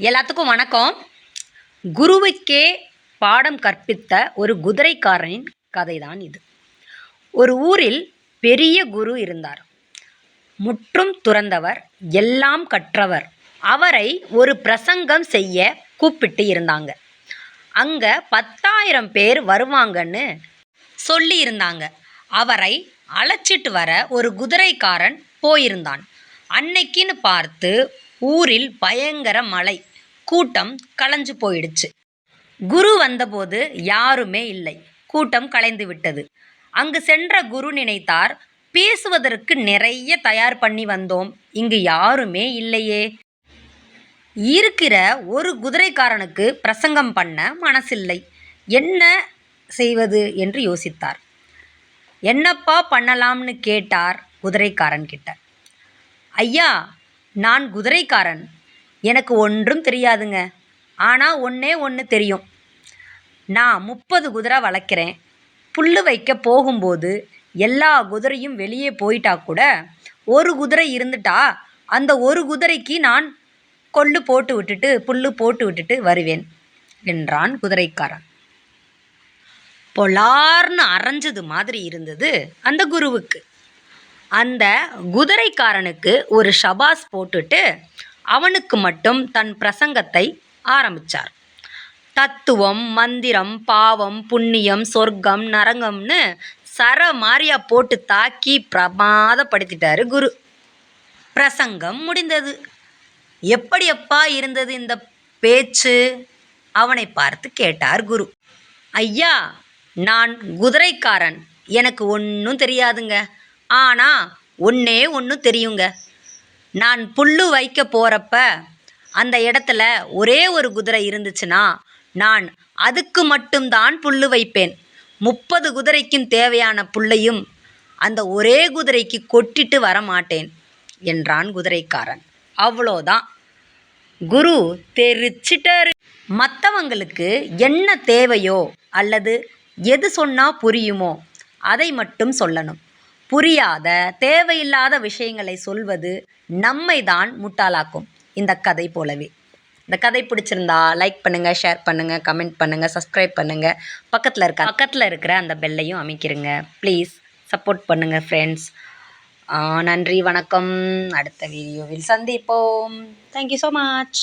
எல்லாத்துக்கும் வணக்கம். குருவுக்கே பாடம் கற்பித்த ஒரு குதிரைக்காரனின் கதைதான் இது. ஒரு ஊரில் பெரிய குரு இருந்தார். முற்றும் துறந்தவர், எல்லாம் கற்றவர். அவரை ஒரு பிரசங்கம் செய்ய கூப்பிட்டு இருந்தாங்க. அங்க 10,000 பேர் வருவாங்கன்னு சொல்லி இருந்தாங்க. அவரை அழைச்சிட்டு வர ஒரு குதிரைக்காரன் போயிருந்தான். அன்னைக்குன்னு பார்த்து ஊரில் பயங்கர மழை. கூட்டம் கலைஞ்சு போயிடுச்சு. குரு வந்தபோது யாருமே இல்லை. கூட்டம் கலைந்து விட்டது. அங்கு சென்ற குரு நினைத்தார், பேசுவதற்கு நிறைய தயார் பண்ணி வந்தோம், இங்கு யாருமே இல்லையே. இருக்கிற ஒரு குதிரைக்காரனுக்கு பிரசங்கம் பண்ண மனசில்லை. என்ன செய்வது என்று யோசித்தார். என்னப்பா பண்ணலாம்னு கேட்டார் குதிரைக்காரன் கிட்ட. ஐயா, நான் குதிரைக்காரன், எனக்கு ஒன்றும் தெரியாதுங்க. ஆனால் ஒன்றே ஒன்று தெரியும். நான் 30 குதிரை வளர்க்குறேன். புல் வைக்க போகும்போது எல்லா குதிரையும் வெளியே போயிட்டா கூட ஒரு குதிரை இருந்துட்டா அந்த ஒரு குதிரைக்கு நான் புல் போட்டு விட்டுட்டு வருவேன் என்றான் குதிரைக்காரன். பொலார்னு அரைஞ்சது மாதிரி இருந்தது அந்த குருவுக்கு. அந்த குதிரைக்காரனுக்கு ஒரு ஷபாஸ் போட்டுட்டு அவனுக்கு மட்டும் தன் பிரசங்கத்தை ஆரம்பித்தார். தத்துவம், மந்திரம், பாவம், புண்ணியம், சொர்க்கம், நரகம்னு சரமாரியா போட்டு தாக்கி பிரமாதப்படுத்திட்டாரு குரு. பிரசங்கம் முடிந்தது. எப்படியப்பா இருந்தது இந்த பேச்சு? அவனை பார்த்து கேட்டார் குரு. ஐயா, நான் குதிரைக்காரன், எனக்கு ஒன்றும் தெரியாதுங்க. ஆனால் ஒன்றே ஒன்று தெரியுங்க. நான் புல் வைக்க போகிறப்ப அந்த இடத்துல ஒரே ஒரு குதிரை இருந்துச்சுன்னா நான் அதுக்கு மட்டும்தான் புல் வைப்பேன். 30 குதிரைக்கும் தேவையான புல்லையும் அந்த ஒரே குதிரைக்கு கொட்டிட்டு வரமாட்டேன் என்றான் குதிரைக்காரன். அவ்வளோதான், குரு தெரிச்சிட்டாரு. மற்றவங்களுக்கு என்ன தேவையோ அல்லது எது சொன்னால் புரியுமோ அதை மட்டும் சொல்லணும். புரியாத தேவையில்லாத விஷயங்களை சொல்வது நம்மை தான் முட்டாளாக்கும். இந்த கதை போலவே. இந்த கதை பிடிச்சிருந்தா லைக் பண்ணுங்கள், ஷேர் பண்ணுங்கள், கமெண்ட் பண்ணுங்கள், சப்ஸ்கிரைப் பண்ணுங்கள். பக்கத்தில் இருக்கிற அந்த பெல்லையும் அமைக்கிருங்க. ப்ளீஸ் சப்போர்ட் பண்ணுங்கள் ஃப்ரெண்ட்ஸ். நன்றி, வணக்கம். அடுத்த வீடியோவில் சந்திப்போம். Thank you so much.